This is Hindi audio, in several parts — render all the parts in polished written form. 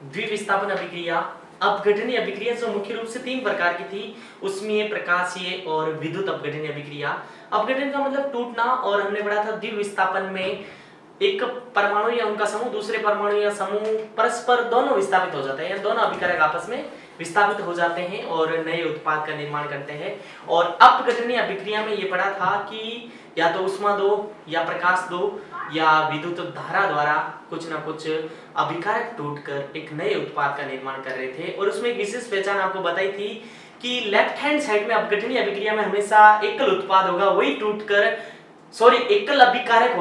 द्विविस्थापन अभिक्रिया, अपघटनीय अभिक्रिया जो मुख्य रूप से 3 प्रकार की थी, उसमें प्रकाशीय और विद्युत अपघटनीय अभिक्रिया। अपघटन का मतलब टूटना, और हमने पढ़ा था द्विविस्थापन में एक परमाणु या उनका समूह दूसरे परमाणु या समूह परस्पर दोनों विस्थापित हो जाते हैं, दोनों अभिकारक आपस में विस्थापित हो जाते हैं और नए उत्पाद का निर्माण करते हैं। और अपघटनीय अभिक्रिया में ये पढ़ा था कि या तो ऊष्मा दो या प्रकाश दो या विद्युत धारा द्वारा कुछ ना कुछ अभिकारक टूटकर एक नए उत्पाद का निर्माण कर रहे थे। और उसमें एक विशेष पहचान आपको बताई थी कि लेफ्ट हैंड साइड में अपघटनीय अभिक्रिया में हमेशा एकल उत्पाद होगा, वही टूटकर एकल अभिकारक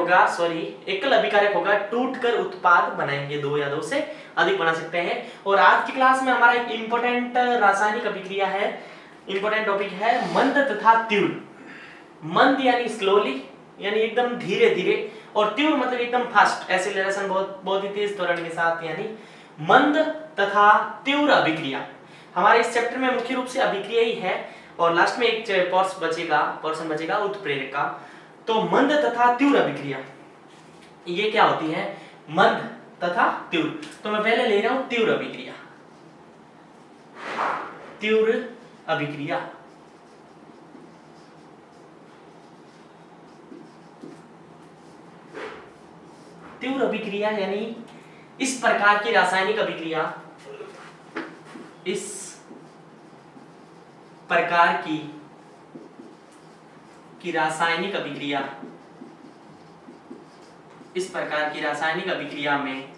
होगा, टूटकर उत्पाद बनाएंगे, 2 या 2 से अधिक बना सकते हैं। और आज की क्लास में हमारा एक इंपॉर्टेंट रासायनिक अभिक्रिया है, इंपॉर्टेंट टॉपिक है मंद तथा तीव्र। मंद यानी स्लोली, यानी एकदम धीरे धीरे, और तीव्र मतलब एकदम फास्ट, एक्सीलरेशन बहुत ही तेज त्वरण के साथ, यानी मंद तथा तीव्र अभिक्रिया। हमारे इस चैप्टर में मुख्य रूप से अभिक्रिया ही है, और लास्ट में एक पोर्शन बचेगा उत्प्रेरक का। तो मंद तथा तीव्र अभिक्रिया ये क्या होती है? मंद तथा तीव्र। तो मैं पहले ले रहा हूं तीव्र अभिक्रिया। तीव्र अभिक्रिया तीव्र अभिक्रिया यानी इस प्रकार की रासायनिक अभिक्रिया, इस प्रकार की रासायनिक अभिक्रिया, इस प्रकार की रासायनिक अभिक्रिया में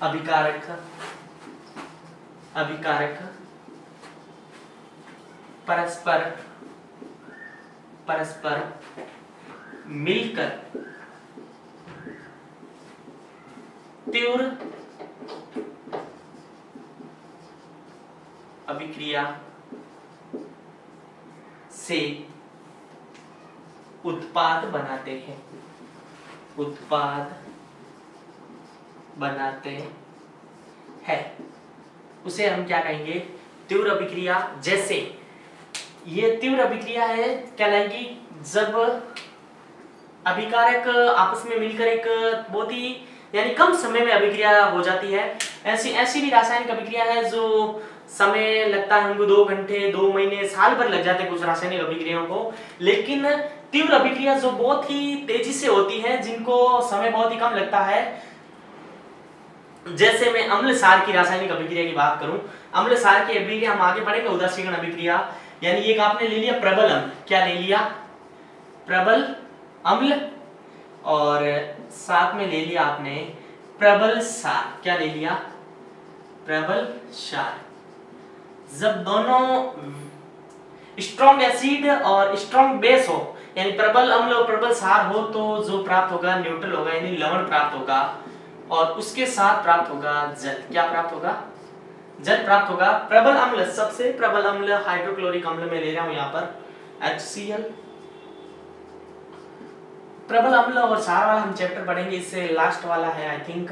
अभिकारक परस्पर मिलकर तीव्र अभिक्रिया से उत्पाद बनाते हैं, उसे हम क्या कहेंगे? तीव्र अभिक्रिया। जैसे ये तीव्र अभिक्रिया है कहलाएगी जब अभिकारक आपस में मिलकर एक बहुत ही यानी कम समय में अभिक्रिया हो जाती है। ऐसी भी रासायनिक अभिक्रिया है जो समय लगता है हमको 2 घंटे, 2 महीने, साल भर लग जाते हैं कुछ रासायनिक अभिक्रियाओं को। लेकिन तीव्र अभिक्रिया जो बहुत ही तेजी से होती है, जिनको समय बहुत ही कम लगता है, जैसे मैं अम्ल सार की रासायनिक अभिक्रिया की बात करूं, अम्ल सार की अभिक्रिया हम आगे पढ़ेंगे। उदासीकरण अभिक्रिया यानी एक आपने ले लिया प्रबल अम्ल, क्या ले लिया? प्रबल अम्ल, और साथ में ले लिया आपने प्रबल सार, क्या ले लिया? प्रबल सार। जब दोनों स्ट्रॉन्ग एसिड और स्ट्रॉन्ग बेस हो, यानी प्रबल अम्ल और प्रबल सार हो, तो जो प्राप्त होगा न्यूट्रल होगा, यानी लवण प्राप्त होगा, और उसके साथ प्राप्त होगा जल। क्या प्राप्त होगा? जल प्राप्त होगा। प्रबल अम्ल, सबसे प्रबल अम्ल हाइड्रोक्लोरिक अम्ल में ले रहा हूं यहां पर HCl। प्रबल अम्ल और सार वाला हम चैप्टर पढ़ेंगे, इससे लास्ट वाला है आई थिंक,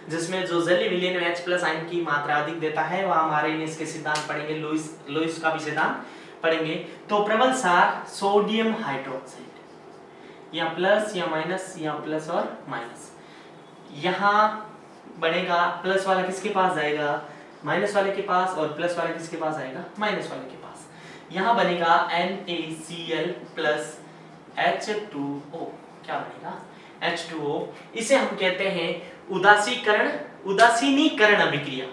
जिसमें जो जली विलयन में H+ आयन की मात्रा अधिक देता है, वहां हमारे इसके सिद्धांत पढ़ेंगे, लुईस का भी सिद्धांत पढ़ेंगे। तो प्रबल सार सोडियम हाइड्रोक्साइड, या प्लस या माइनस, या प्लस और माइनस, यहां बनेगा। प्लस वाला किसके पास जाएगा? माइनस वाले के पास, और प्लस वाला किसके पास आएगा? माइनस वाले के पास। यहां बनेगा NaCl प्लस H2O, क्या बनेगा? H2O। इसे हम कहते हैं उदासीनीकरण अभिक्रिया।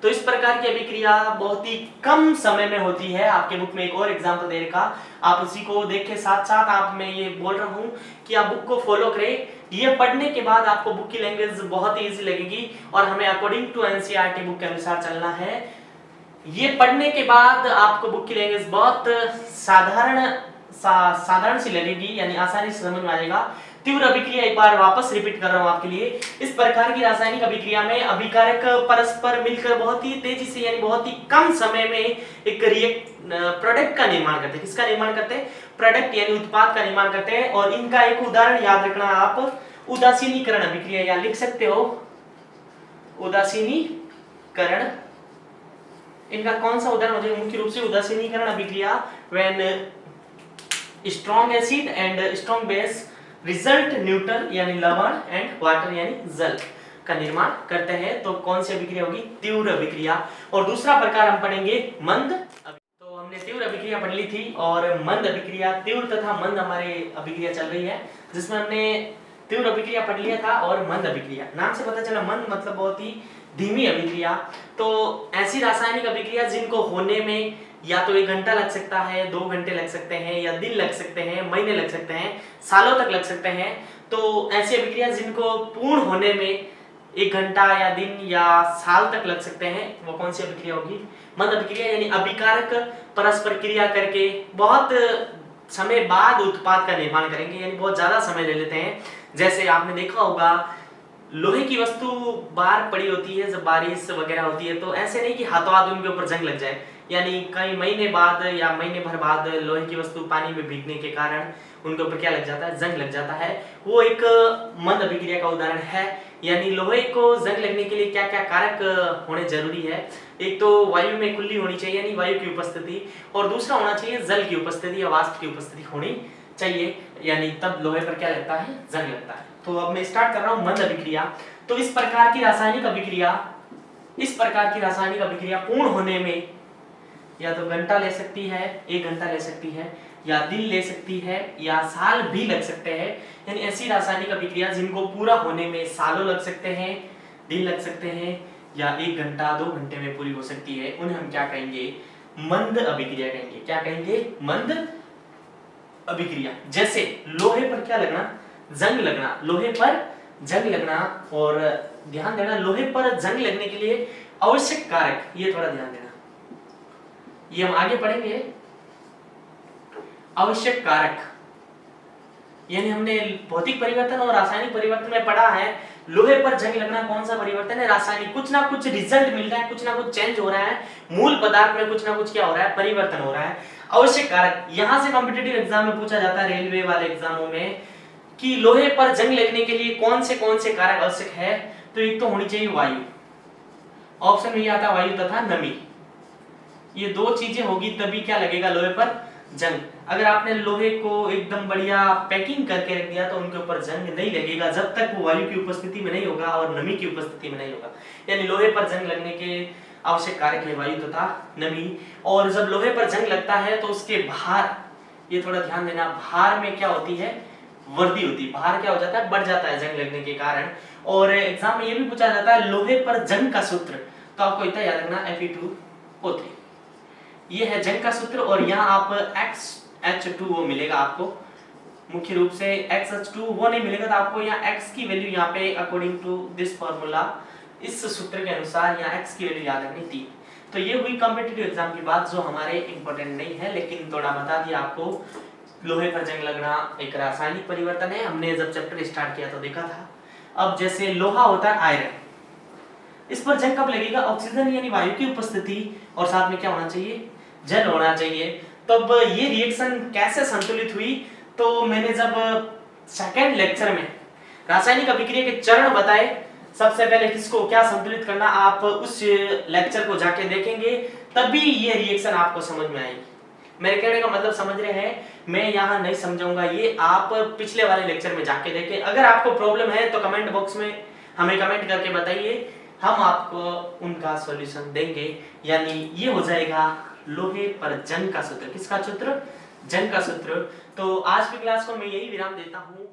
तो इस प्रकार की अभिक्रिया बहुत ही कम समय में होती है। आपके बुक में एक और एग्जांपल दे रखा, आप उसी को देख के साथ साथ आप, मैं ये बोल रहा हूँ कि आप बुक को फॉलो करें। ये पढ़ने के बाद आपको बुक की लैंग्वेज बहुत ही इजी लगेगी, और हमें अकॉर्डिंग टू NCERT बुक के अनुसार चलना है। ये पढ़ने के बाद आपको बुक की लैंग्वेज बहुत साधारण सी लगेगी, यानी आसानी से समझ में आ जाएगा। तीव्र अभिक्रिया एक बार वापस रिपीट कर रहा हूं आपके लिए। इस प्रकार की रासायनिक अभिक्रिया में अभिकारक परस्पर मिलकर बहुत ही तेजी से, यानी बहुत ही कम समय में एक प्रोडक्ट का निर्माण करते हैं। किसका निर्माण करते हैं? प्रोडक्ट यानी उत्पाद का निर्माण करते हैं। और इनका एक उदाहरण याद रखना आप, उदासीनीकरण अभिक्रिया, या लिख सकते हो उदासीनीकरण। इनका कौन सा उदाहरण मुझे मुख्य रूप से उदासीनीकरण अभिक्रिया, when strong acid and strong base result neutral यानी लवण एंड वाटर यानी जल। का निर्माण करते हैं। तो कौन सी अभिक्रिया होगी? तीव्र अभिक्रिया। और दूसरा प्रकार हम पढ़ेंगे मंद। तो हमने तीव्र अभिक्रिया पढ़ ली थी और मंद अभिक्रिया, तीव्र तथा मंद हमारे अभिक्रिया चल रही है, जिसमें हमने तीव्र अभिक्रिया पढ़ लिया था और मंद अभिक्रिया। नाम से पता चला मंद मतलब बहुत ही धीमी अभिक्रिया। तो ऐसी रासायनिक अभिक्रिया जिनको होने में या तो 1 घंटा लग सकता है, 2 घंटे लग सकते हैं, या दिन लग सकते हैं, महीने लग सकते हैं, सालों तक लग सकते हैं। तो ऐसी अभिक्रिया जिनको पूर्ण होने में 1 घंटा या दिन या साल तक लग सकते हैं, वो कौन सी अभिक्रिया होगी? मंद अभिक्रिया। यानी अभिकारक परस्पर क्रिया करके बहुत समय बाद उत्पाद का निर्माण करेंगे, यानी बहुत ज्यादा समय ले लेते हैं। जैसे आपने देखा होगा लोहे की वस्तु बाहर पड़ी होती है जब बारिश वगैरह होती है, तो ऐसे नहीं कि हाथों हाथ उनके ऊपर जंग लग जाए, यानी कई महीने बाद या महीने भर बाद लोहे की वस्तु पानी में भीगने के कारण उनके ऊपर क्या लग जाता है? जंग लग जाता है। वो एक मंद अभिक्रिया का उदाहरण है। यानी लोहे को जंग लगने के लिए क्या क्या कारक होने जरूरी है? एक तो वायु में खुली होनी चाहिए, यानी वायु की उपस्थिति, और दूसरा होना चाहिए जल की उपस्थिति या वाष्प की उपस्थिति होनी चाहिए, यानी तब लोहे पर क्या लगता है? जंग लगता है। तो अब मैं स्टार्ट कर रहा हूं मंद अभिक्रिया। तो इस प्रकार की रासायनिक अभिक्रिया पूर्ण होने में या तो घंटा ले सकती है, 1 घंटा ले सकती है, या दिन ले सकती है, या साल भी लग सकते हैं। यानी ऐसी रासायनिक अभिक्रिया जिनको पूरा होने में सालों लग सकते हैं, दिन लग सकते हैं, या 1 घंटा 2 घंटे में पूरी हो सकती है, उन्हें हम क्या कहेंगे? मंद अभिक्रिया कहेंगे। क्या कहेंगे? मंद अभिक्रिया। जैसे लोहे पर क्या लगना? जंग लगना। लोहे पर जंग लगना। और ध्यान देना, लोहे पर जंग लगने के लिए आवश्यक कारक, ये थोड़ा ध्यान देना, ये हम आगे पढ़ेंगे। आवश्यक कारक यानी हमने भौतिक परिवर्तन और रासायनिक परिवर्तन में पढ़ा है, लोहे पर जंग लगना कौन सा परिवर्तन है? रासायनिक। कुछ ना कुछ रिजल्ट मिल रहा है, कुछ ना कुछ चेंज हो रहा है, मूल पदार्थ में कुछ ना कुछ क्या हो रहा है? परिवर्तन हो रहा है। आवश्यक कारक, यहां से कॉम्पिटिटिव एग्जाम में पूछा जाता है, रेलवे वाले एग्जामों में, कि लोहे पर जंग लगने के लिए कौन से कारक आवश्यक है? तो एक तो होनी चाहिए वायु, ऑप्शन में ये आता है वायु तथा नमी। ये 2 चीजें होगी तभी क्या लगेगा लोहे पर जंग। अगर आपने लोहे को एकदम बढ़िया पैकिंग करके रख दिया तो उनके ऊपर जंग नहीं लगेगा जब तक वो वायु की उपस्थिति में नहीं होगा और नमी की उपस्थिति में नहीं होगा। यानी लोहे पर जंग लगने के आवश्यक कारक है वायु तथा नमी। और जब लोहे पर जंग लगता है तो उसके भार, ये थोड़ा ध्यान देना, भार में क्या होती है? वृद्धि होती है। भार क्या हो जाता है? बढ़ जाता है जंग लगने के कारण। और एग्जाम में ये भी पूछा जाता है लोहे पर जंग का सूत्र, तो आपको इतना याद रखना, Fe2O3, ये है जंग का सूत्र। और यहाँ आप XH2O मिलेगा आपको, मुख्य रूप से XH2O नहीं मिलेगा, तो आपको यहाँ X की वैल्यू यहाँ पे अकॉर्डिंग टू दिस फॉर्मूला, इस सूत्र के अनुसार यहाँ X की वैल्यू याद रखनी 3। तो ये हुई कॉम्पिटिटिव एग्जाम की बात जो हमारे इंपॉर्टेंट नहीं है, लेकिन थोड़ा बता दिया आपको। लोहे पर जंग लगना एक रासायनिक परिवर्तन है, हमने जब चैप्टर स्टार्ट किया तो देखा था। अब जैसे लोहा होता है आयरन, इस पर जंग कब लगेगा? ऑक्सीजन यानी वायु की उपस्थिति और साथ में क्या होना चाहिए? जल होना चाहिए। तब ये रिएक्शन कैसे संतुलित हुई? तो मैंने जब सेकेंड लेक्चर में रासायनिक अभिक्रिया के चरण बताए, सबसे पहले किसको क्या संतुलित करना, आप उस लेक्चर को जाके देखेंगे, तभी ये रिएक्शन आपको समझ में आएगी। मेरे कहने का मतलब समझ रहे हैं? मैं यहाँ नहीं समझाऊंगा, ये आप पिछले वाले लेक्चर में जाके देखें। अगर आपको प्रॉब्लम है तो कमेंट बॉक्स में हमें कमेंट करके बताइए, हम आपको उनका सॉल्यूशन देंगे। यानी ये हो जाएगा लोहे पर जंग का सूत्र। किसका सूत्र? जंग का सूत्र। तो आज की क्लास को मैं यही विराम देता हूँ।